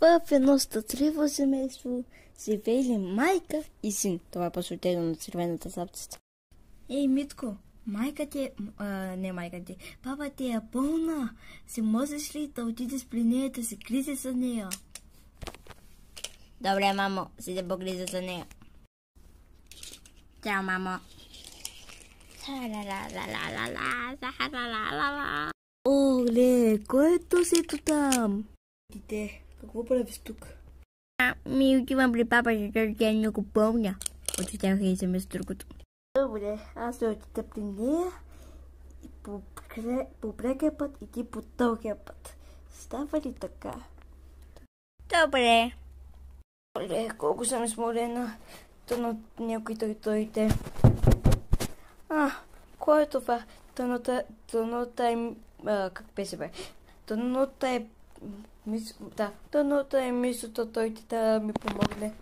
В едно щастливо семейство живеели майка и син. Това е посветено на червената сапчица. Ей, Митко, папа ти е болна. Си можеш ли да отидеш при нея да се грижи за нея? Добре, мамо, си да погрижа за нея. Чао, мамо. Оле, кой е тосето там? Дете, какво правиш тук? Ми отивам при папа, защото тя е много болна. Отидах и се с другото. Добре, аз ще отида при нея и по прекия път и ти по дългия път. Става ли така? Добре. Оле, колко съм изморена. Тъно някой той дойде. Кой е това? Тънота е... как беше бе? Тънота е... Тънота е мисълта той да ми помогне.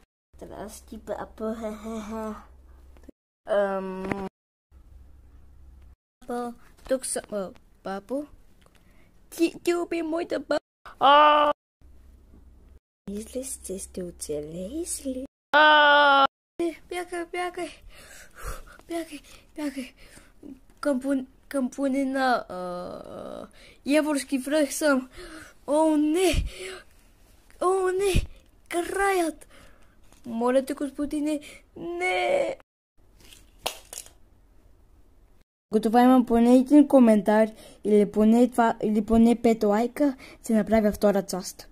Здрасти, папа. Папа, тук съм... Папо? Ти уби моята баба. Мислиш, че ще оцелееш ли? Бягай. Към планина. Яворски връх съм. О, не! Краят! Моля те, господине, не! Ако това има поне един коментар или поне 5 лайка, ще направя втора част.